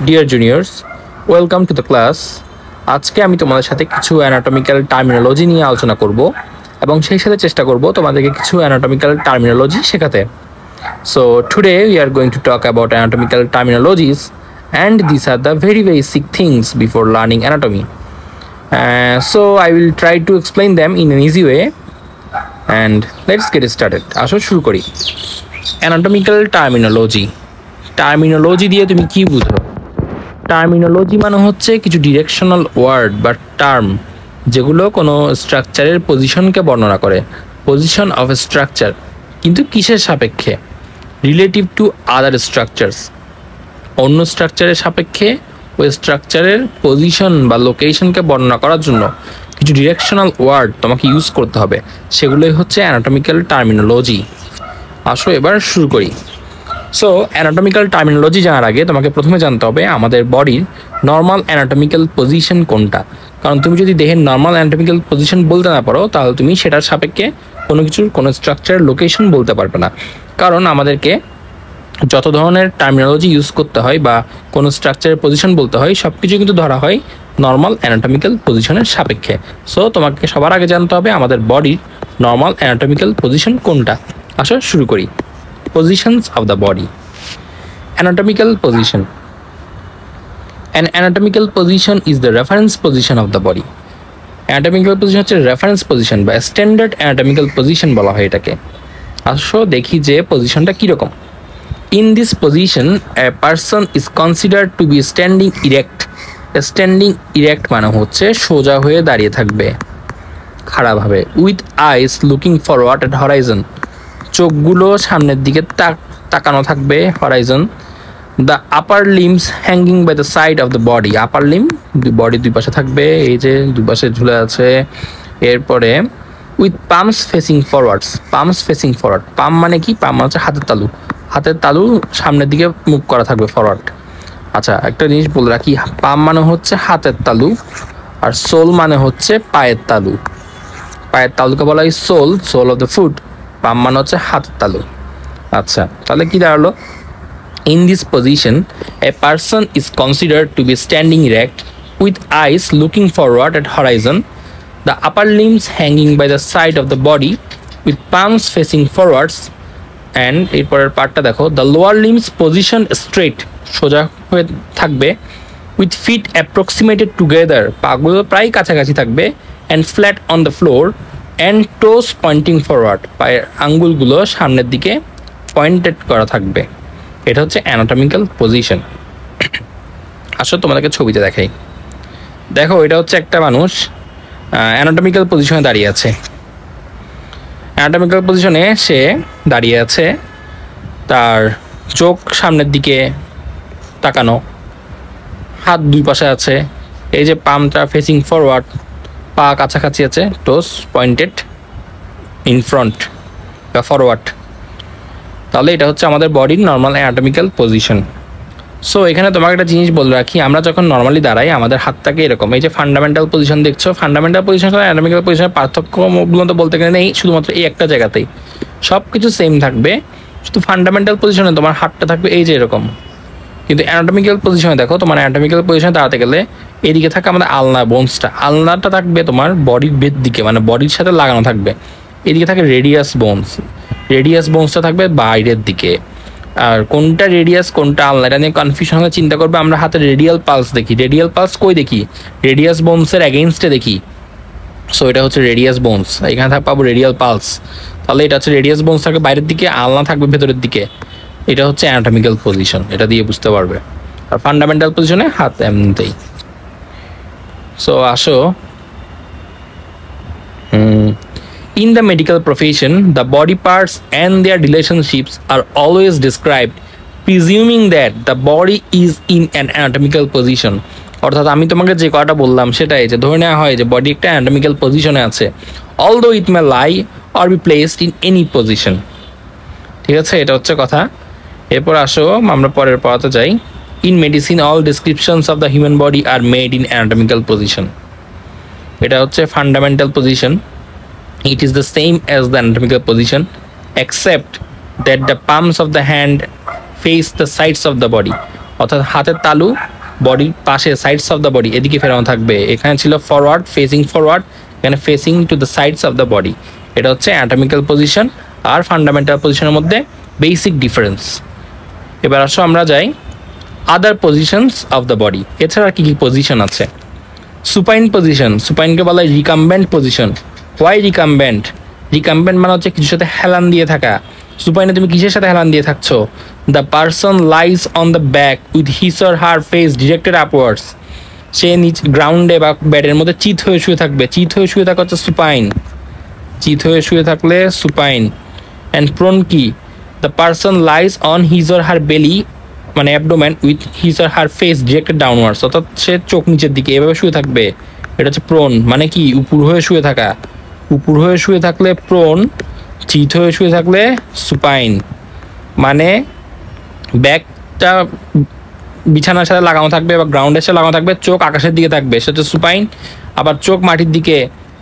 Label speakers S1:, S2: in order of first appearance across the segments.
S1: Dear juniors, welcome to the class. আজকে আমি তোমাদের সাথে কিছু অ্যানাটমিক্যাল টার্মিনোলজি নিয়ে আলোচনা করব এবং সেই সাথে চেষ্টা করব তোমাদেরকে কিছু অ্যানাটমিক্যাল টার্মিনোলজি শেখাতে। So today we are going to talk about anatomical terminologies, and these are the very basic things before learning anatomy. So I will try to explain them in an easy way, and let's get started. আসো শুরু করি। Anatomical terminology দিয়ে তুমি কি বুঝো? Terminology মানে হচ্ছে কিছু ডিরেকশনাল ওয়ার্ড বা টার্ম যেগুলো কোনো স্ট্রাকচারের পজিশনকে বর্ণনা করে। পজিশন অফ এ স্ট্রাকচার, কিন্তু কিসের সাপেক্ষে? রিলেটিভ টু আদার স্ট্রাকচারস, অন্য স্ট্রাকচারের সাপেক্ষে ওই স্ট্রাকচারের পজিশন বা লোকেশনকে বর্ণনা করার জন্য কিছু ডিরেকশনাল ওয়ার্ড তোমাকে ইউজ করতে হবে, সেগুলোই হচ্ছে অ্যানাটমিক্যাল টার্মিনোলজি। আসো এবার শুরু করি। সো অ্যানাটমিক্যাল টার্মিনোলজি জানার আগে তোমাকে প্রথমে জানতে হবে আমাদের বডির নর্মাল অ্যানাটমিক্যাল পজিশন কোনটা। কারণ তুমি যদি দেহের নর্মাল অ্যানাটমিক্যাল পজিশন বলতে না পারো, তাহলে তুমি সেটার সাপেক্ষে কোনো স্ট্রাকচারের লোকেশন বলতে পারবে না। কারণ আমাদেরকে যত ধরনের টার্মিনোলজি ইউজ করতে হয় বা কোনো স্ট্রাকচারের পজিশন বলতে হয়, সব কিছু কিন্তু ধরা হয় নর্মাল অ্যানাটমিক্যাল পজিশনের সাপেক্ষে। সো তোমাকে সবার আগে জানতে হবে আমাদের বডির নর্মাল অ্যানাটমিক্যাল পজিশন কোনটা। আসো শুরু করি। Positions of the body. Anatomical position. An anatomical position is the reference position of the body. Anatomical position হচ্ছে reference position বা standard anatomical position বলা হয় এটাকে। আসো দেখি যে পজিশনটা কীরকম। In this position, a person is considered to be standing erect. Standing erect মানে হচ্ছে সোজা হয়ে দাঁড়িয়ে থাকবে, খাড়াভাবে, with eyes looking forward at horizon. চোখগুলো সামনের দিকে তাকানো থাকবে, horizon. The upper limbs hanging by the side of the body. Upper limb body দুই পাশে থাকবে, এই যে দুই পাশে ঝুলে আছে। এরপরে with palms facing forwards. Palms facing forward, palm মানে কি? পাম মানে হচ্ছে হাতের তালু। হাতের তালু সামনের দিকে মুভ করা থাকবে, ফরওয়ার্ড। আচ্ছা, একটা জিনিস বলে রাখি, পাম মানে হচ্ছে হাতের তালু, আর সোল মানে হচ্ছে পায়ের তালু। পায়ের তালুকে বলা হয় sole, sole of the foot. Palm মানে হচ্ছে হাতের তালু। আচ্ছা, তাহলে কি দাঁড়ালো? In this position a person is considered to be standing erect with eyes looking forward at horizon, the upper limbs hanging by the side of the body with palms facing forwards. And এরপরের পার্টটা দেখো, the lower limbs position straight, সোজা হয়ে থাকবে, with fit approximated together, পাগুলো প্রায় কাছাকাছি থাকবে, and flat on the floor, and toes pointing forward, পায়ের আঙ্গুলগুলো সামনের দিকে পয়েন্টেড করা থাকবে। এটা হচ্ছে অ্যানাটমিক্যাল পজিশন। আসলে তোমাদেরকে ছবিতে দেখাই। দেখো, এটা হচ্ছে একটা মানুষ অ্যানাটমিক্যাল পজিশনে দাঁড়িয়ে আছে। অ্যানাটমিক্যাল পজিশনে সে দাঁড়িয়ে আছে, তার চোখ সামনের দিকে তাকানো, হাত দুই পাশে আছে, এই যে পামটা ফেসিং ফরওয়ার্ড, পা কাছাকাছি আছে, টোস পয়েন্টেড ইন ফ্রন্ট বা ফরওয়ার্ড। তাহলে এটা হচ্ছে আমাদের বডির নর্মাল অ্যানাটমিক্যাল পজিশন। সো এখানে তোমাকে একটা জিনিস বলে রাখি, আমরা যখন নর্মালি দাঁড়াই আমাদের হাতটাকে এরকম, এই যে ফান্ডামেন্টাল পজিশন দেখছো, ফান্ডামেন্টাল পজিশন আর অ্যানাটমিক্যাল পজিশনের পার্থক্যগুলো তো বলতে গেলে নেই, শুধুমাত্র এই একটা জায়গাতেই সব কিছু সেম থাকবে। শুধু ফান্ডামেন্টাল পজিশনে তোমার হাতটা থাকবে এই যে এরকম, কিন্তু অ্যানাটমিক্যাল পজিশনে দেখো, তোমার অ্যানাটমিক্যাল পজিশনে দাঁড়াতে গেলে এইদিকে থাকে আমাদের আলনা, বোনসটা। আলনাটা থাকবে তোমার বডির বেদ দিকে, মানে বডির সাথে লাগানো থাকবে। এদিকে থাকে রেডিয়াস বোনস, রেডিয়াস বোনসটা থাকবে বাইরের দিকে। আর কোনটা রেডিয়াস কোনটা আলনা, এটা নিয়ে কনফিউশন হলে চিন্তা করবে। আমরা হাতে রেডিয়াল পালস দেখি, রেডিয়াল পালস কই দেখি? রেডিয়াস বোনসের অ্যাগেইনস্টে দেখি। সো এটা হচ্ছে রেডিয়াস বোনস, এখানে পাবো রেডিয়াল পালস। তাহলে এটা হচ্ছে রেডিয়াস বোনস থাকবে বাইরের দিকে, আলনা থাকবে ভেতরের দিকে। এটা হচ্ছে অ্যানাটমিক্যাল পজিশন, এটা দিয়ে বুঝতে পারবে। আর ফান্ডামেন্টাল পজিশনে হাত এমনিতেই। সো আসো, in the medical profession the body parts and their relationships are always described presuming that the body is in an anatomical position. অর্থাৎ আমি তোমাকে যে কথাটা বললাম সেটাই, যে ধরে নেওয়া হয় যে বডি একটা অ্যানাটমিক্যাল পজিশনে আছে, although it may lie or be placed in any position. ঠিক আছে, এটা হচ্ছে কথা। এরপর আসো আমরা পরের পড়াতে যাই। In medicine all descriptions of the human body are made in anatomical position. এটা হচ্ছে fundamental position. It is the same as the anatomical position except that the palms of the hand face the sides of the body. অর্থাৎ হাতের তালু বডির পাশে, sides of the body এদিকে ফেরানো থাকবে। এখানে ছিল ফরওয়ার্ড, ফেসিং ফরওয়ার্ড, এখানে facing to the sides of the body. এটা হচ্ছে অ্যানাটমিক্যাল পজিশন আর ফান্ডামেন্টাল পজিশনের মধ্যে বেসিক ডিফারেন্স। এবার আসো আমরা যাই আদার পজিশনস অফ দ্য বডি। এছাড়া কি কি পজিশন আছে? সুপাইন পজিশন, সুপাইনকে বলা হয় রিকাম্বেন্ট পজিশন। হোয়াই রিকাম্বেন্ট? রিকাম্বেন্ট মানে হচ্ছে কিছুর সাথে হেলান দিয়ে থাকা। সুপাইনে তুমি কিসের সাথে হেলান দিয়ে থাকছো? The person lies on the back with his or her face directed upwards. সে নিচ গ্রাউন্ডে বা ব্যাডের মধ্যে চিত হয়ে শুয়ে থাকবে। চিত হয়ে শুয়ে থাকা হচ্ছে সুপাইন। চিত হয়ে শুয়ে থাকলে সুপাইন। অ্যান্ড প্রোন কি? The person lies on his or her বেলি মানে abdomen with his or her face directed downwards, অর্থাৎ সে চোখ নিচের দিকে এভাবে শুয়ে থাকবে। এটা হচ্ছে প্রোন। মানে কি? উপর হয়ে শুয়ে থাকা। উপর হয়ে শুয়ে থাকলে প্রোন, চিত হয়ে শুয়ে থাকলে সুপাইন। মানে ব্যাকটা বিছানার সাথে লাগানো থাকবে বা গ্রাউন্ডের সাথে লাগানো থাকবে, চোখ আকাশের দিকে থাকবে, সেটা হচ্ছে সুপাইন। আবার চোখ মাটির দিকে,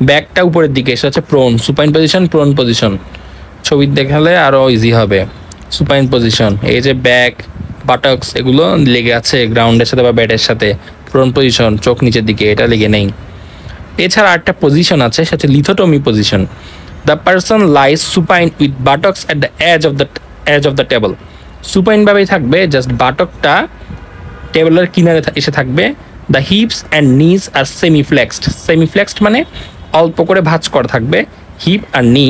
S1: ব্যাকটা উপরের দিকে, সেটা হচ্ছে prone. Supine position, prone position. ছবি দেখালে আরও ইজি হবে। সুপাইন পজিশন, এই যে ব্যাক, বাটক্স এগুলো লেগে আছে গ্রাউন্ডের সাথে বা ব্যাটের সাথে। প্রোন পজিশন, চোখ নিচের দিকে, এটা লেগে নেই। এছাড়া একটা পজিশন আছে, সেটা হচ্ছে lithotomy position. The person lies supine with buttocks at the edge of the table. সুপাইনভাবেই থাকবে, জাস্ট বাটকটা টেবলের কিনারে এসে থাকবে। দ্য হিপস অ্যান্ড নিজ আর সেমি ফ্লেক্সড। সেমি ফ্লেক্সড মানে অল্প করে ভাঁজ করা থাকবে, হিপ আর knee.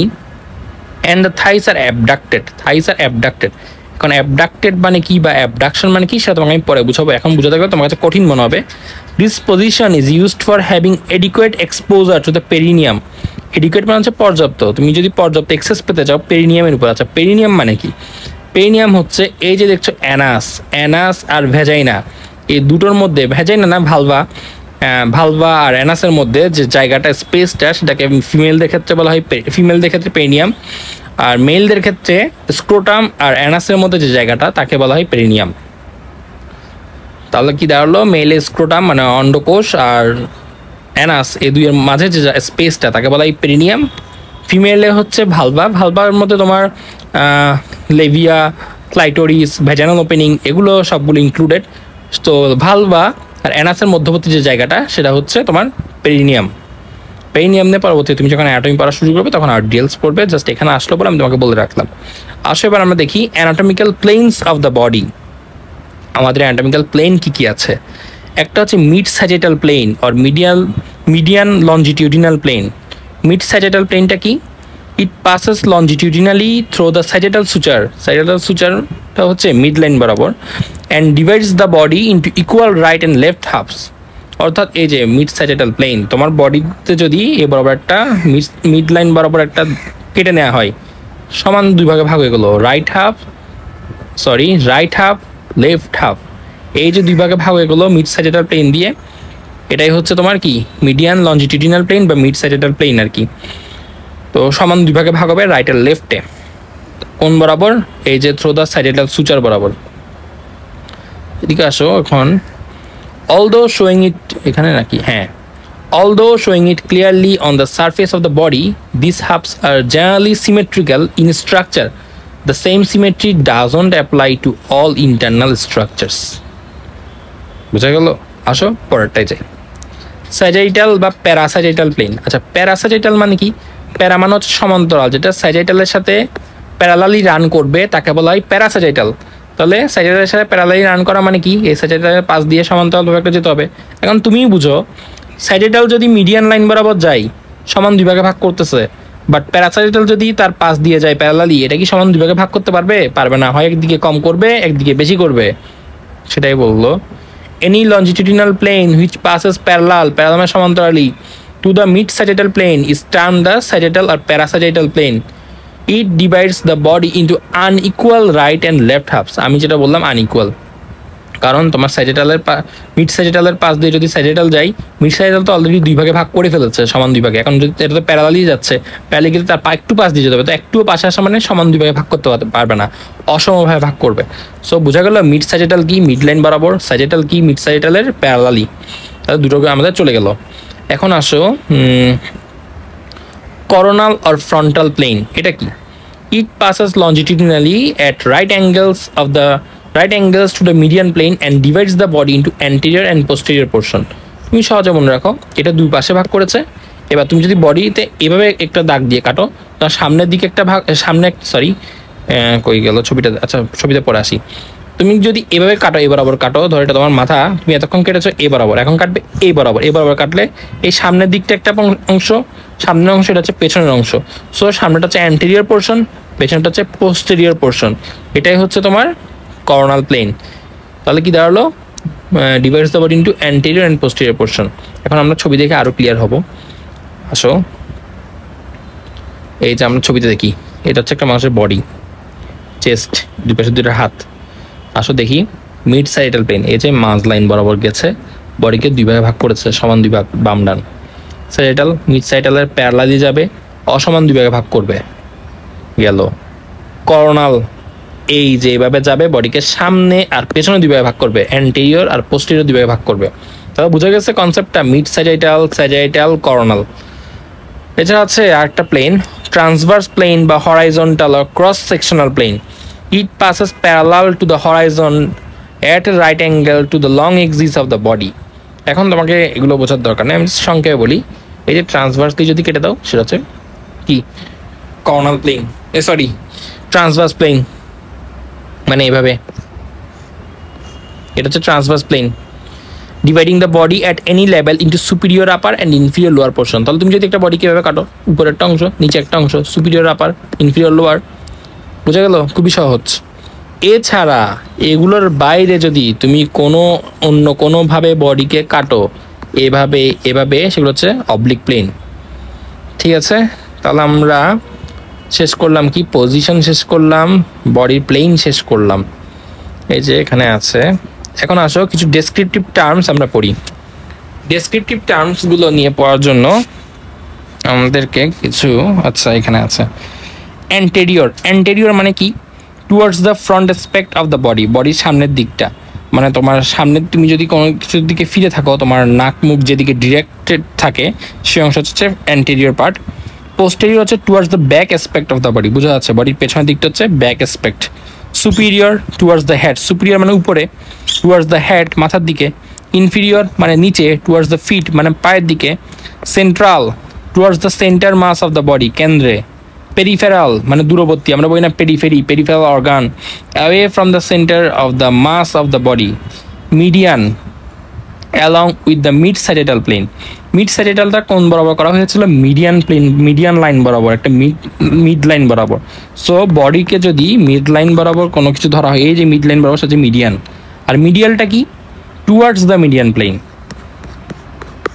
S1: And the thighs are abducted. Thighs are abducted. এখন অ্যাবডাক্টেড মানে কি বা অ্যাবডাকশন মানে কি সেটা তোমাকে আমি পরে বুঝাবো, এখন বুঝাতে গেলে তোমার কাছে কঠিন মনে হবে। This position is used for having adequate exposure to the perineum. Adequate মানে হচ্ছে পর্যাপ্ত। তুমি যদি পর্যাপ্ত এক্সেস পেতে চাও পেরিনিয়ামের উপর। আচ্ছা, পেরিনিয়াম মানে কি? পেরিনিয়াম হচ্ছে এই যে দেখছো অ্যানাস, অ্যানাস আর ভ্যাজাইনা, এই দুটোর মধ্যে, ভ্যাজাইনা না ভালভা, ভালভা আর অ্যানাসের মধ্যে যে জায়গাটা, স্পেসটা, সেটাকে ফিমেলদের ক্ষেত্রে বলা হয়, ফিমেলদের ক্ষেত্রে পেরিনিয়াম। আর মেলদের ক্ষেত্রে স্ক্রোটাম আর অ্যানাসের মধ্যে যে জায়গাটা, তাকে বলা হয় পেরিনিয়াম। তাহলে কি দাঁড়ালো? মেলে স্ক্রোটাম মানে অন্ডকোষ আর অ্যানাস, এই দুইয়ের মাঝে যে স্পেসটা, তাকে বলা হয় পেরিনিয়াম। ফিমেলে হচ্ছে ভালভা, ভালভার মধ্যে তোমার লেভিয়া, ক্লাইটোরিস, ভ্যাজানাল ওপেনিং এগুলো সবগুলো ইনক্লুডেড। তো ভালভা আর অ্যানাসের মধ্যবর্তী যে জায়গাটা, সেটা হচ্ছে তোমার পেরিনিয়াম। পেরিনিয়াম নিয়ে পরবর্তী তুমি যখন অ্যানাটমি পড়া শুরু করবে তখন আর ডিটেলস পড়বে, জাস্ট এখানে আসলো বলে আমি তোমাকে বলে রাখলাম। আসো এবার আমরা দেখি anatomical planes of the body. আমাদের অ্যানাটমিক্যাল প্লেন কি কি আছে? একটা হচ্ছে mid sagittal plane or median longitudinal plane. Mid sagittal প্লেনটা কি? It passes longitudinally through the sagittal suture. Sagittal সুচারটা হচ্ছে মিড লাইন বরাবর, and divides the body into equal right and left halves. অর্থাৎ এই যে মিড স্যাজিটাল প্লেন, তোমার বডিতে যদি এ বরাবর একটা মিড লাইন বরাবর একটা কেটে নেওয়া হয়, সমান দুই ভাগে ভাগ হয়ে গেলো, রাইট হাফ, লেফট হাফ। এই যে দুই ভাগে ভাগ হয়ে গেলো মিড স্যাজিটাল প্লেন দিয়ে, এটাই হচ্ছে তোমার কি মিডিয়ান লঞ্জিটিউডিনাল প্লেন বা মিড স্যাজিটাল প্লেন আর কি। তো সমান দুই ভাগে ভাগ হবে রাইট আর লেফটে। কোন বরাবর? এই যে থ্রু দ্য স্যাজিটাল সুচার বরাবর। এদিকে আসো এখন। Although showing it এখানে নাকি, হ্যাঁ, although showing it clearly on the surface of the body, these halves are generally symmetrical in structure. The same symmetry doesn't apply to all internal structures. বুঝা গেল? আসো পরেরটাই যাই। স্যাজিটাল বা প্যারাস্যাজিটাল প্লেন। আচ্ছা, প্যারাস্যাজিটাল মানে কি? প্যারা মানে হচ্ছে সমান্তরাল, যেটা স্যাজিটালের সাথে প্যারালালি রান করবে তাকে বলা হয় প্যারাস্যাজিটাল। তাহলে স্যাজিটালের সাথে প্যারালালি রান করা মানে কি? এই স্যাজিটালের পাশ দিয়ে সমান্তরালভাবে একটা যেতে হবে। এখন তুমিই বুঝো, স্যাজিটাল যদি মিডিয়ান লাইন বরাবর যায়, সমান দুই ভাগে ভাগ করতেছে, বাট প্যারাস্যাজিটাল যদি তার পাশ দিয়ে যায় প্যারালালি, এটা কি সমান দুই ভাগে ভাগ করতে পারবে? পারবে না। হয় একদিকে কম করবে, একদিকে বেশি করবে। সেটাই বললো। Any longitudinal plane which passes parallel মানে সমান্তরালি to the mid sagittal plane is termed the sagittal or parasagittal plane. It divides the body into unequal right and left halves. আমি যেটা বললাম unequal, কারণ তোমার স্যাজিটালের মিড স্যাজিটালের পাশ দিয়ে যদি স্যাজিটাল যাই, মিড স্যাজিটাল তো অলরেডি দুই ভাগে ভাগ করে ফেলেছে, সমান দুই ভাগে। এখন যদি এটা তো প্যারালালি যাচ্ছে, প্যারালালি গেলে তার একটু পাশ দিয়ে যেতে হবে, তো একটু পাশে আসা মানে সমান দুই ভাগে ভাগ করতে পারবে না, অসমভাবে ভাগ করবে। সো বোঝা গেল মিড স্যাজিটাল কি, মিড লাইন বরাবর, স্যাজিটাল কি, মিড স্যাজিটালের প্যারালালি। তাহলে দুটোকে আমাদের চলে গেল। এখন আসো করোনাল অর ফ্রন্টাল প্লেন। এটা কি? It passes longitudinally at right angles of the right angles to the median plane and divides the body into anterior and posterior portion. তুমি সহজে মনে রাখো এটা দুই পাশে ভাগ করেছে। এবার তুমি যদি বডিতে এভাবে একটা দাগ দিয়ে কাটো, তার সামনের দিকে একটা ভাগ, সামনে সরি কই গেল ছবিটা, আচ্ছা ছবিতে পরে আসি। তুমি যদি এভাবে কাটো, এ বরাবর কাটো, ধরো এটা তোমার মাথা, তুমি এতক্ষণ কেটেছো এ বরাবর, এখন কাটবে এই বরাবর। এ বরাবর কাটলে এই সামনের দিকটা একটা অংশ, সামনের অংশ এটা হচ্ছে পেছনের অংশ। সো সামনেটা হচ্ছে অ্যান্টেরিয়র পোর্শন, পেছনটা হচ্ছে পোস্টেরিয়র পোর্শন। এটাই হচ্ছে তোমার করোনাল প্লেন। তাহলে কি দাঁড়ালো? Divides the body into anterior and posterior portion. এখন আমরা ছবি দেখে আরো ক্লিয়ার হব। আসো, এই যে আমরা ছবিতে দেখি, এটা হচ্ছে একটা মানুষের বডি, চেস্ট, দুই পাশে দুইটা হাত। আসো দেখি মিড সাইডাল প্লেন, এই যে মাঝ লাইন বরাবর গেছে, বডিকে দুই ভাগে ভাগ করেছে, সমান দুই ভাগ, বাম ডান। সাইডাল মিড সাইডালের প্যারালা দিয়ে যাবে, অসমান দুই ভাগে ভাগ করবে, গেল। করোনাল এই যে এইভাবে যাবে, বডিকে সামনে আর পেছনে দুই ভাগে ভাগ করবে, অ্যান্টেরিয়র আর পোস্টেরিয়র দুই ভাগে ভাগ করবে। তাহলে বুঝা গেছে কনসেপ্টটা, মিড সাইডাইটাল, সাইডাইটাল, করোনাল। এছাড়া আছে আরেকটা প্লেন, ট্রান্সভার্স প্লেন বা horizontal or cross sectional plane. It passes parallel to the horizon at a right angle to the long axis of the body. এখন তোমাকে এগুলো বোঝার দরকার নেই, আমি সংক্ষেপে বলি। এই যে ট্রান্সভার্সলি যদি কেটে দাও, সেটা হচ্ছে কি coronal plane, sorry transverse plane, মানে এইভাবে, এটা হচ্ছে transverse plane. Dividing the body at any level into superior upper and inferior lower portion. তাহলে তুমি যদি একটা বডি কীভাবে কাটো, উপরের একটা অংশ, নিচে একটা অংশ, সুপিরিয়র আপার, ইনফিরিয়র লোয়ার, বোঝা গেল? খুবই সহজ। এছাড়া এগুলোর বাইরে যদি তুমি অন্য কোনোভাবে বডিকে কাটো, এভাবে এভাবে, সেগুলো হচ্ছে অবলিক প্লেন। ঠিক আছে, তাহলে আমরা শেষ করলাম কি, পজিশন শেষ করলাম, বডির প্লেন শেষ করলাম, এই যে এখানে আছে। এখন আসো কিছু ডেসক্রিপটিভ টার্মস আমরা পড়ি। ডেসক্রিপটিভ টার্মসগুলো নিয়ে পড়ার জন্য আমাদেরকে কিছু, আচ্ছা এখানে আছে অ্যান্টেরিয়র। অ্যান্টেরিয়র মানে কি? Towards the front aspect of the body, বডির সামনের দিকটা, মানে তোমার সামনে তুমি যদি কোনো কিছুর দিকে ফিরে থাকো, তোমার নাক মুখ যেদিকে ডিরেক্টেড থাকে সেই অংশ হচ্ছে অ্যান্টেরিয়র পার্ট। পোস্টেরিয়র হচ্ছে towards the back aspect of the body, বোঝা যাচ্ছে, বডির পেছনের দিকটা হচ্ছে back aspect. Superior towards the head, superior মানে উপরে, টুয়ার্ডস দ্য হেড মাথার দিকে। ইনফিরিয়র মানে নিচে, টুয়ার্ডস দ্য ফিট মানে পায়ের দিকে। Central towards the centre mass of the body, কেন্দ্রে। পেরিফেরাল মানে দূরবর্তী, আমরা বলি না periphery, peripheral organ, away from the centre of the mass of the body. Median along with the mid sagittal plane. Mid সাইডেটালটা কোন বরাবর করা হয়েছিল? মিডিয়ান প্লেন, মিডিয়ান লাইন বরাবর, একটা মিড লাইন বরাবর। সো বডিকে যদি মিড লাইন বরাবর কোনো কিছু ধরা হয়, এই যে মিড লাইন বরাবর, সেটা মিডিয়ান। আর মিডিয়ালটা কি? Towards the median plane.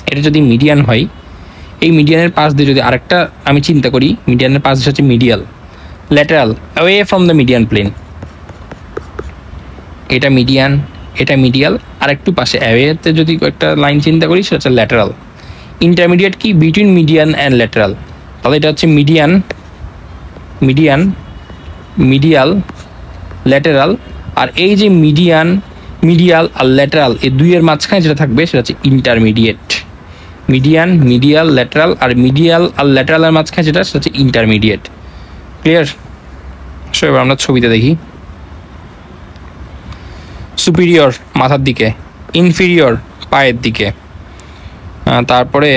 S1: এটা যদি মিডিয়ান হয়, এই মিডিয়ানের পাশ দিয়ে যদি আরেকটা আমি চিন্তা করি, মিডিয়ানের পাশ দিয়ে হচ্ছে medial. Lateral away from the median plane, এটা মিডিয়ান, এটা মিডিয়াল, আর একটু পাশে অ্যাওয়েতে যদি একটা লাইন চিন্তা করি, সেটা হচ্ছে ল্যাটারাল। ইন্টারমিডিয়েট কি? Between median and lateral. তাহলে এটা হচ্ছে মিডিয়ান, মিডিয়ান, মিডিয়াল, ল্যাটারাল। আর এই যে মিডিয়ান, মিডিয়াল আর ল্যাটারাল, এই দুইয়ের মাঝখানে যেটা থাকবে সেটা হচ্ছে ইন্টারমিডিয়েট। মিডিয়ান, মিডিয়াল, ল্যাটারাল, আর মিডিয়াল আর ল্যাটারালের মাঝখানে যেটা, সেটা হচ্ছে ইন্টারমিডিয়েট। ক্লিয়ার? সো এবার আমরা ছবিতে দেখি। সুপিরিয়র মাথার দিকে, ইনফিরিয়র পায়ের দিকে। তারপরে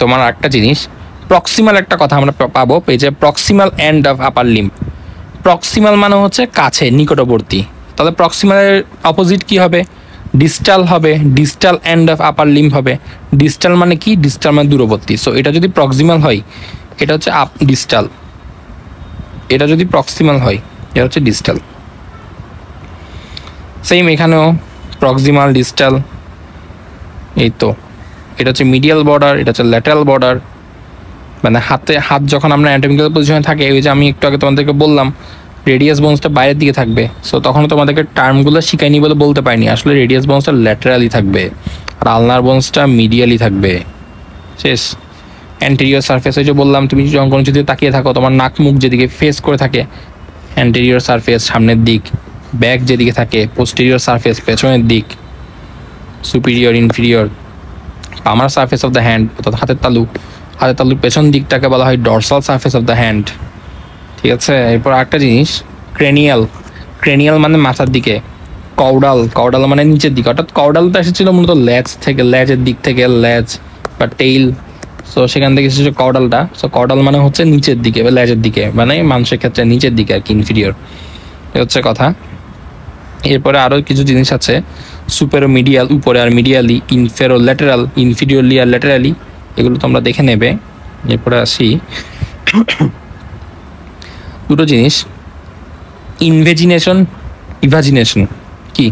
S1: তোমার একটা জিনিস, প্রক্সিমাল একটা কথা আমরা পাবো পেজে, proximal end of upper limb. Proximal মানে হচ্ছে কাছে, নিকটবর্তী। তাহলে প্রক্সিমালের অপোজিট কি হবে? ডিস্টাল হবে, distal end of upper limb হবে। ডিস্টাল মানে কি? ডিস্টাল মানে দূরবর্তী। সো এটা যদি প্রক্সিমাল হয়, এটা হচ্ছে ডিস্টাল। এটা যদি প্রক্সিমাল হয়, এটা হচ্ছে ডিস্টাল। সেম এখানেও প্রক্সিমাল, ডিস্টাল, এই তো। এটা হচ্ছে মিডিয়াল বর্ডার, এটা হচ্ছে ল্যাটারাল বর্ডার। মানে হাত যখন আমরা অ্যানাটমিক্যাল পজিশনে থাকে, ওই যে আমি একটু আগে তোমাদেরকে বললাম রেডিয়াস বোনসটা বাইরের দিকে থাকবে। সো তখন তোমাদেরকে টার্মগুলো শিখাইনি বলে বলতে পারিনি, আসলে রেডিয়াস বোনসটা ল্যাটারালি থাকবে আর আলনার বোনসটা মিডিয়ালি থাকবে। শেষ। অ্যান্টেরিয়র সারফেস, ওই যে বললাম, তুমি যখন কোনো যদি তাকিয়ে থাকো, তোমার নাক মুখ যেদিকে ফেস করে থাকে, অ্যান্টেরিয়র সারফেস সামনের দিক, ব্যাক যেদিকে থাকে, পোস্টেরিয়র সারফেস পেছনের দিক, superior, inferior. পামার surface of the hand, অর্থাৎ হাতের তালুর পেছন দিকটাকে বলা হয় dorsal surface of the hand. ঠিক আছে। এরপর আরেকটা জিনিস, ক্রেনিয়াল। ক্রেনিয়াল মানে মাথার দিকে, কাউডাল মানে নিচের দিকে, অর্থাৎ কাউডালটা এসেছিল মূলত ল্যাজ থেকে, ল্যাজের দিক থেকে, ল্যাজ বা টেইল। সো সেখান থেকে এসেছে কাউডালটা। সো কাউডাল মানে হচ্ছে নিচের দিকে বা ল্যাজের দিকে, মানে মানুষের ক্ষেত্রে নিচের দিকে আর কি, ইনফিরিয়র। এ হচ্ছে কথা। এরপরে আরও কিছু জিনিস আছে, সুপেরোমিডিয়াল উপরে আর মিডিয়ালি, ইনফেরো ল্যাটেরাল, ইনফিরিয়রলি আর ল্যাটেরালি, এগুলো তোমরা দেখে নেবে। এরপরে আসি দুটো জিনিস, ইনভেজিনেশন, ইভাজিনেশন। কি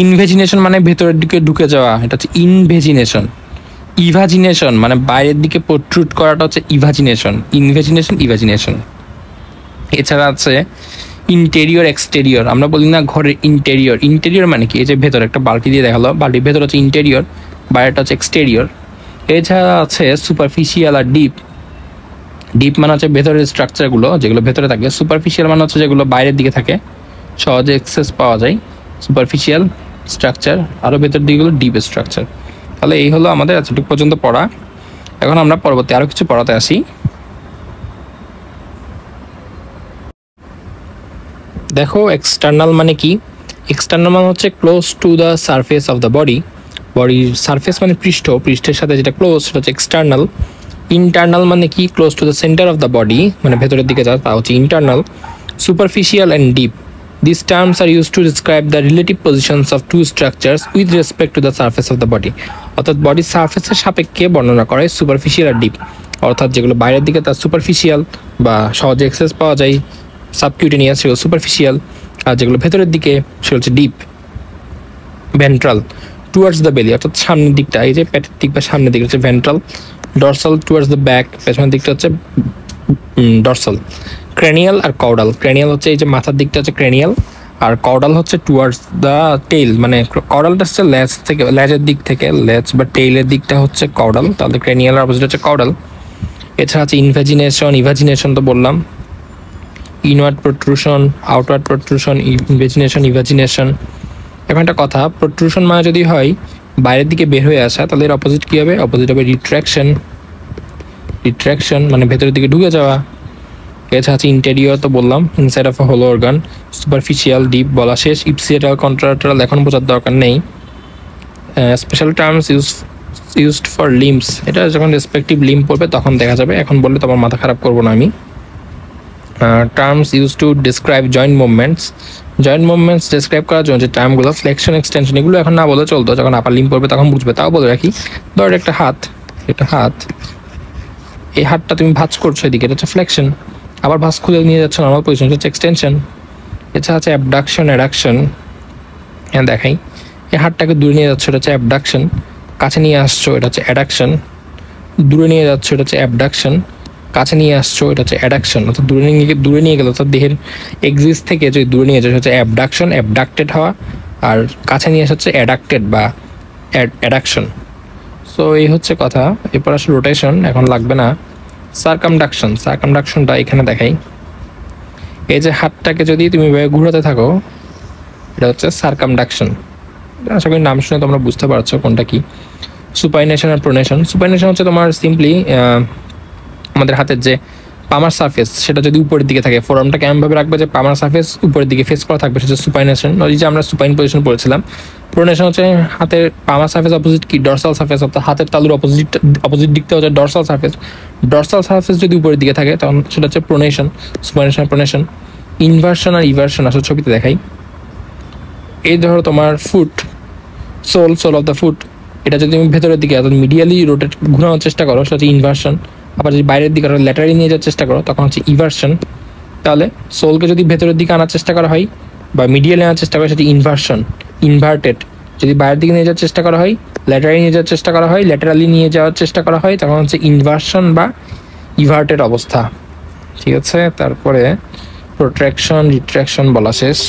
S1: ইনভেজিনেশন মানে ভেতরের দিকে ঢুকে যাওয়া, এটা হচ্ছে ইনভেজিনেশন। ইভাজিনেশন মানে বাইরের দিকে প্রোট্রুড করাটা হচ্ছে ইভাজিনেশন। ইনভেজিনেশন, ইভাজিনেশন। এছাড়া আছে ইন্টেরিয়র, এক্সটেরিয়র। আমরা বলি না ঘরের ইন্টেরিয়র, ইন্টেরিয়র মানে কি, এই যে ভেতরে একটা বালতি দিয়ে দেখালো, বালতির ভেতর হচ্ছে ইন্টেরিয়র, বাইরেটা হচ্ছে এক্সটেরিয়র। এছাড়া আছে সুপারফিশিয়াল আর ডিপ। ডিপ মানে হচ্ছে ভেতরের স্ট্রাকচারগুলো, যেগুলো ভেতরে থাকে। সুপারফিশিয়াল মানে হচ্ছে যেগুলো বাইরের দিকে থাকে, সহজে অ্যাক্সেস পাওয়া যায়, সুপারফিশিয়াল স্ট্রাকচার। আরও ভেতর দিকগুলো ডিপ স্ট্রাকচার। তাহলে এই হলো আমাদের এতটুকু পর্যন্ত পড়া। এখন আমরা পরবর্তী আরও কিছু পড়াতে আসি। দেখো এক্সটার্নাল মানে কি, এক্সটার্নাল মানে হচ্ছে close to the surface of the body. বডির সারফেস মানে পৃষ্ঠ, পৃষ্ঠের সাথে যেটা ক্লোজ সেটা হচ্ছে এক্সটার্নাল। ইন্টারনাল মানে কি, close to the centre of the body, মানে ভেতরের দিকে যা, তা হচ্ছে internal. Superficial and deep, this terms are use to describe the relative positions of two structures with respect to the surface of the body. অর্থাৎ বডির সারফেসের সাপেক্ষে বর্ণনা করে সুপারফিশিয়াল আর ডিপ। অর্থাৎ যেগুলো বাইরের দিকে তার সুপারফিশিয়াল বা সহজে অ্যাক্সেস পাওয়া যায়, সাবকিউটেনিয়াস, সেগুলো সুপারফিশিয়াল। আর যেগুলো ভেতরের দিকে সেগুলো হচ্ছে ডিপ। ভেন্ট্রাল, টুয়ার্ডস দ্য বেলি, অর্থাৎ সামনের দিকটা, এই যে পেটের দিক বা সামনের দিকটা হচ্ছে ventral. Dorsal, towards the back, পেছনের দিকটা হচ্ছে ডরসাল। ক্রেনিয়াল আর কাউডাল, ক্রেনিয়াল হচ্ছে এই যে মাথার দিকটা হচ্ছে ক্রেনিয়াল, আর কাউডাল হচ্ছে টুয়ার্ডস দ্য টেইল, মানে কাউডালটা হচ্ছে ল্যাজ থেকে, ল্যাজের দিক থেকে, ল্যাজ বা টেইলের দিকটা হচ্ছে কাউডাল, তাহলে ক্রেনিয়াল অপোজিট হচ্ছে কাউডাল। এছাড়া আছে ইনভেজিনেশন, ইভাজিনেশন তো বললাম, ইনওয়ার্ড প্রোট্রুশন, আউটওয়ার্ড প্রোট্রুশন, ইনভেজিনেশন, ইভাজিনেশন। এখন একটা কথা, প্রোট্রুশন মানে যদি হয় বাইরের দিকে বের হয়ে আসা, তাহলে এর অপোজিট কী হবে, অপোজিট হবে রিট্র্যাকশন। রিট্র্যাকশন মানে ভেতরের দিকে ঢুকে যাওয়া। এছাড়া আছে ইন্টেরিয়র তো বললাম, inside of a hollow organ. Superficial, deep বলা শেষ। ইপসিয়েটাল, কন্ট্রালাটারাল এখন বোঝার দরকার নেই। Special terms used for limbs, এটা যখন রেসপেক্টিভ লিম্ব পড়বে তখন দেখা যাবে, এখন বললে তোমার মাথা খারাপ করবো না আমি। Terms use to describe joint movements, joint movements describe করার জন্য যে টার্মগুলো, ফ্লেকশন, এক্সটেনশন, এগুলো এখন না বলে চলতো, যখন আপার লিম্ব পড়বে তখন বুঝবে। তাও বলে রাখি, ধর একটা হাত, এটা হাত, এই হাতটা তুমি ভাঁজ করছো এদিকে, এটা হচ্ছে ফ্লেকশন। আবার ভাঁজ খুলে নিয়ে যাচ্ছ নর্মাল পজিশন, এটা হচ্ছে এক্সটেনশন। এছাড়া আছে অ্যাবডাকশন, অ্যাডাকশন। হ্যাঁ দেখাই, এই হাতটাকে দূরে নিয়ে যাচ্ছ, এটা হচ্ছে অ্যাবডাকশন। কাছে নিয়ে আসছো, এটা হচ্ছে অ্যাডাকশন। দূরে নিয়ে যাচ্ছ, এটা হচ্ছে অ্যাবডাকশন। কাছে নিয়ে আসছো, এটা হচ্ছে অ্যাডাকশন। অর্থাৎ দূরে নিয়ে গেলে, অর্থাৎ দেহের এক্সিস থেকে যদি দূরে নিয়ে যাচ্ছে হচ্ছে অ্যাবডাকশন, অ্যাবডাক্টেড হওয়া। আর কাছে নিয়ে আসা হচ্ছে অ্যাডাক্টেড বা অ্যাডাকশন। সো এই হচ্ছে কথা। এরপর আসলে রোটেশন, এখন লাগবে না। সার্কামডাকশন, সার্কামডাকশনটা এখানে দেখাই। এই যে হাতটাকে যদি তুমি ঘুরাতে থাকো, এটা হচ্ছে সার্কামডাকশন। আশা করি নাম শুনে তোমরা বুঝতে পারছো কোনটা কি। সুপাইনেশন আর প্রোনেশন, সুপাইনেশন হচ্ছে তোমার সিম্পলি আমাদের হাতের যে পামার সারফেস, সেটা যদি উপরের দিকে থাকে, ফোরামটা কেমনভাবে রাখবে যে পামার সারফেস উপরের দিকে ফেস করা থাকবে, সেটা সুপাইনেশন। ওই যে আমরা সুপাইন পজিশন পড়েছিলাম। প্রোনেশন হচ্ছে হাতের পামার সারফেস অপোজিট কি, ডরসাল সারফেস, অর্থাৎ হাতের তালুর অপোজিট দিকটা হচ্ছে ডরসাল সারফেস। ডরসাল সারফেস যদি উপরের দিকে থাকে তখন সেটা হচ্ছে প্রোনেশন। Supination, pronation. ইনভার্সন আর ইভার্সন আসলে ছবিতে দেখাই। এই ধরো তোমার foot, sole of the foot, এটা যদি তুমি ভেতরের দিকে অর্থাৎ মিডিয়ালি রোটেট ঘোরানোর চেষ্টা করো, সেটা হচ্ছে ইনভার্সন। আবার যদি বাইরের দিকে ল্যাটারালি নিয়ে যাওয়ার চেষ্টা করো তখন হচ্ছে ইভার্সন। তাহলে সোলকে যদি ভেতরের দিকে আনার চেষ্টা করা হয় বা মিডিয়ালি আনার চেষ্টা করা হয়, সেটা ইনভার্সন, ইনভার্টেড। যদি বাইরের দিকে নিয়ে যাওয়ার চেষ্টা করা হয়, ল্যাটারালি নিয়ে যাওয়ার চেষ্টা করা হয়, ল্যাটারালি নিয়ে যাওয়ার চেষ্টা করা হয়, তখন হচ্ছে ইনভার্সন বা ইভার্টেড অবস্থা। ঠিক আছে, তারপরে প্রোট্রাকশন, রিট্রাকশন বলা শেষ।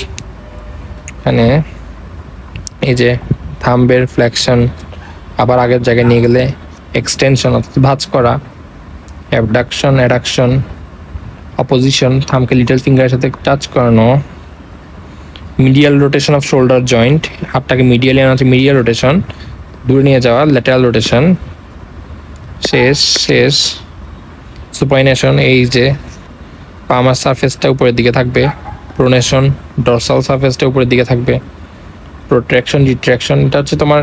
S1: এখানে এই যে থাম্বের ফ্লেকশন, আবার আগের জায়গায় নিয়ে গেলে এক্সটেনশন অর্থাৎ ভাঁজ করা। অ্যাবডাকশন, অ্যাডাকশন, অপোজিশন, থামকে লিটল ফিঙ্গারের সাথে টাচ করানো। Medial rotation off shoulder joint, হাতটাকে মিডিয়ালি আনা হচ্ছে মিডিয়াল রোটেশন। দূরে নিয়ে যাওয়া ল্যাটারাল রোটেশন। শেষ সুপাইনেশন, এই যে পামার সারফেসটা উপরের দিকে থাকবে, প্রোনেশন, ডরসাল সারফেসটা উপরের দিকে থাকবে। প্রোট্রাকশন, রিট্রাকশন, এটা হচ্ছে তোমার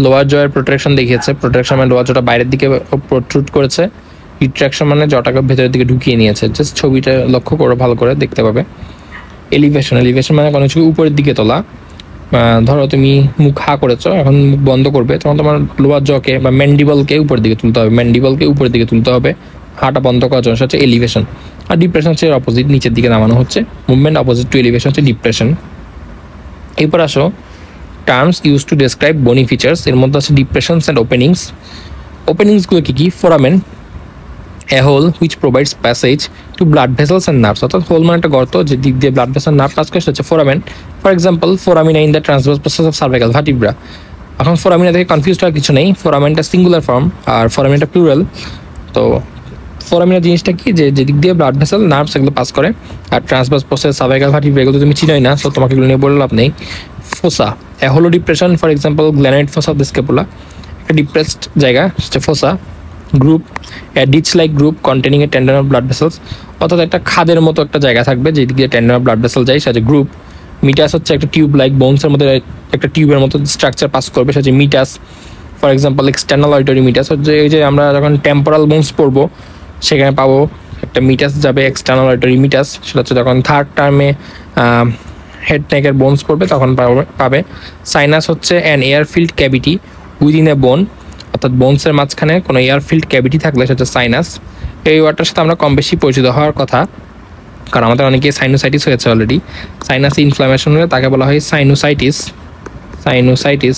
S1: লোয়ার জয়ের প্রোট্রাকশন দেখিয়েছে। প্রোট্রাকশন মানে লোয়ার জটা বাইরের দিকে প্রোট্রুড করেছে। রিট্রাকশন মানে জটাকে ভেতরের দিকে ঢুকিয়ে নিয়েছে। জাস্ট ছবিটা লক্ষ্য করো, ভালো করে দেখতে পাবে। এলিভেশন, এলিভেশন মানে কোনো কিছু উপরের দিকে তোলা। ধরো তুমি মুখ হা করেছো, এখন মুখ বন্ধ করবে, তখন তোমার লোয়ার জকে বা ম্যান্ডিবলকে উপরের দিকে তুলতে হবে, ম্যান্ডিবলকে উপরের দিকে তুলতে হবে হাটা বন্ধ করার জন্য, সেটা হচ্ছে এলিভেশন। আর ডিপ্রেশন হচ্ছে অপোজিট, নিচের দিকে নামানো হচ্ছে। মুভমেন্ট অপোজিট টু এলিভেশন হচ্ছে ডিপ্রেশন। এরপর আসো terms use to describe bony features. এর মধ্যে আছে ডিপ্রেশনস অ্যান্ড ওপেনিংস। ওপেনিংসগুলো কী কী? Foramen, a hole which provides passage to blood vessels and nerves. অর্থাৎ হোল মানে একটা গর্ত, যে দিক দিয়ে ব্লাড ভেসেল নার্ভ পাস করে, সেটা হচ্ছে foramen. For example foramina in the transverse process of cervical vertebra. এখন ফোরামিনা থেকে কনফিউজ হওয়ার কিছু নেই, ফোরামেনটা সিঙ্গুলার ফর্ম আর ফোরামিনটা প্লুরাল। তো ফোরামিনা জিনিসটা কি, যে যেদিক দিয়ে ব্লাড ভেসেল নার্ভস এগুলো পাস করে, আর ট্রান্সভার্স প্রসেস সার্ভাইকাল ভার্টিব্রা এগুলো তুমি চিনোই না, সো তোমাকে এগুলো নিয়ে বলে লাভ নেই। ফোসা, এ হলো depression, for example glenoid fossa of the scapula, একটা ডিপ্রেসড জায়গা, সেটা fossa. Groove, a ditch like groove containing a tendon of blood vessels, অর্থাৎ একটা খাদের মতো একটা জায়গা থাকবে যেদিক দিয়ে টেন্ডন অফ ব্লাড ভেসেল যায়, সেটা গ্রুপ। মিটাস হচ্ছে একটা টিউব লাইক বোনসের মধ্যে একটা টিউবের মতো স্ট্রাকচার পাস করবে, সেটা হচ্ছে মিটাস। ফর এক্সাম্পল এক্সটার্নাল অডিটরি মিটাস হচ্ছে এই যে আমরা যখন টেম্পোরাল বোনস পড়বো সেখানে পাবো একটা মিটাস যাবে, এক্সটার্নাল অডিটরি মিটাস। সেটা হচ্ছে যখন থার্ড টার্মে হেড নেকের বোনস পড়বে তখন পাবে। সাইনাস হচ্ছে an air filled cavity within a bone, অর্থাৎ বোনসের মাঝখানে কোনো এয়ারফিল্ড ক্যাভিটি থাকলে সেটা হচ্ছে সাইনাস। এই ওয়ার্ডটার সাথে আমরা কম বেশি পরিচিত হওয়ার কথা, কারণ আমাদের অনেকে সাইনোসাইটিস হয়েছে অলরেডি। সাইনাসে ইনফ্লামেশন হলে তাকে বলা হয় সাইনোসাইটিস। সাইনোসাইটিস।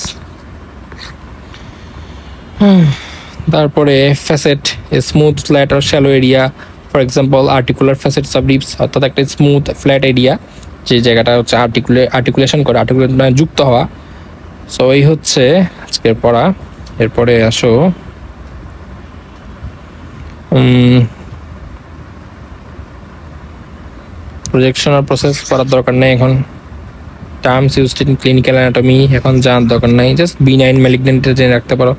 S1: তারপরে ফ্যাসেট, স্মুথ ফ্ল্যাট আর shallow area, for example articular facets of ribs, অর্থাৎ একটা স্মুথ ফ্ল্যাট এরিয়া যে জায়গাটা হচ্ছে আর্টিকুলেশন করে, আর্টিকুলেশন যুক্ত হওয়া। সো এই হচ্ছে আজকের পড়া। এরপরে আসো প্রজেকশন আর প্রসেস করার দরকার নেই এখন। Terms used in clinical anatomy এখন জানার দরকার নাই, জাস্ট বিনাইন ম্যালিগনেন্ট জেনে রাখতে পারো।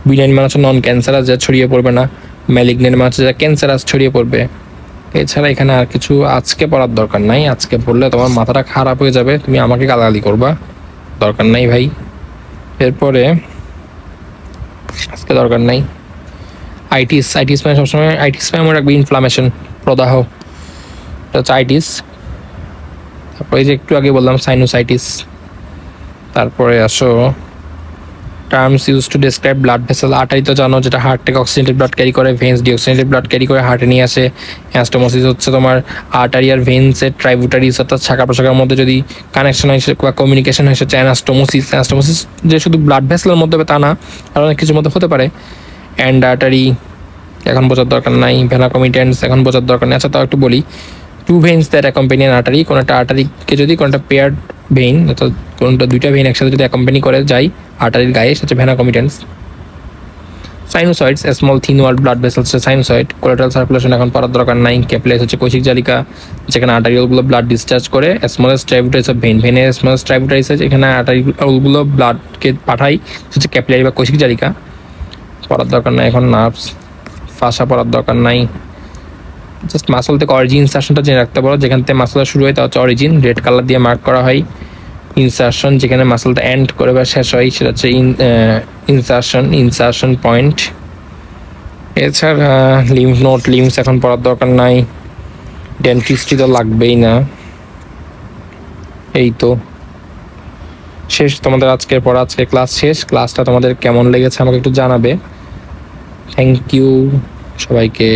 S1: বিনাইন মানে হচ্ছে নন ক্যান্সারাস, যা ছড়িয়ে পড়বে না। ম্যালিগনেন্ট মানে হচ্ছে যা ক্যান্সারাস ছড়িয়ে পড়বে। এছাড়া এখানে আর কিছু আজকে পড়ার দরকার নাই, আজকে পড়লে তোমার মাথাটা খারাপ হয়ে যাবে, তুমি আমাকে গালাগালি করবা, দরকার নাই ভাই। এরপরে আজকে দরকার নাই আইটিস। আইটিস মানে সবসময় আইটিস মানে মনে রাখবে ইনফ্লামেশন, প্রদাহ, এটা হচ্ছে আইটিস। তারপরে এই যে একটু আগে বললাম সাইনোসাইটিস। তারপরে আসো terms use to describe blood vessel. Artery তো জানো, যেটা হার্ট থেকে অক্সিজেনেটেড ব্লাড ক্যারি করে, ভেন্স ডিঅক্সিজেনেটেড ব্লাড ক্যারি করে হার্টে নিয়ে আসে। অ্যানাস্টোমোসিস হচ্ছে তোমার আর্টারি আর ভেন্সের ট্রাইবুটারিস, অর্থাৎ শাখা প্রশাখার মধ্যে যদি কানেকশন হয় বা কমিউনিকেশন হয় সেটা অ্যানাস্টোমোসিস। অ্যানাস্টোমোসিস যে শুধু ব্লাড ভেসেলের মধ্যে হবে তা না, আর অনেক কিছুর মধ্যে হতে পারে। অ্যান্ড আর্টারি এখন বোঝার দরকার নাই। ভেনা কমিটেন্স এখন বোঝার দরকার নেই। আচ্ছা তাও একটু বলি, two veins that accompany an artery, কোনো একটা আর্টারিকে যদি কোনো একটা পেয়ার্ড ভেইন, অর্থাৎ কোনটা দুইটা ভেইন একসাথে যদি অ্যাকম্পানি করে যায় আর্টারির গায়ে, সেটা ভেনা কমিটেন্স। সাইনোসয়েডস, স্মল থিন ওয়াল ব্লাড ভেসেলস হচ্ছে সাইনোসয়েড। কোলাটারাল সার্কুলেশন এখন পড়ার দরকার নাই। ক্যাপিলারিস হচ্ছে কৈশিক জালিকা, যেখানে আর্টারিওলগুলো ব্লাড ডিসচার্জ করে। স্মলেস্ট ট্রাইবুটারিস অফ ভেইন, ভেনের স্মলেস্ট ট্রাইবুটারিস আছে, এখানে আর্টারিওলগুলো ব্লাডকে পাঠাই, হচ্ছে ক্যাপিলারি বা কৈশিক জালিকা। পড়ার দরকার নাই এখন। নার্ভস, ফাঁসা পড়ার দরকার নাই। জাস্ট মাসল থেকে অরিজিন ইনসারশনটা জেনে রাখতে পারো, যেখান থেকে মাসলটা শুরু হয় তা হচ্ছে অরিজিন, রেড কালার দিয়ে মার্ক করা হয়। ইনসারশন, যেখানে মাসলটা এন্ড করে বা শেষ হয় সেটা হচ্ছে ইনসারশন পয়েন্ট। এছাড়া লিম্ফ নোড, লিম্ফস এখন পড়ার দরকার নাই। ডেন্টিস্ট্রি তো লাগবেই না। এই তো শেষ তোমাদের আজকের পড়া, আজকের ক্লাস শেষ। ক্লাসটা তোমাদের কেমন লেগেছে আমাকে একটু জানাবে। থ্যাংক ইউ সবাইকে।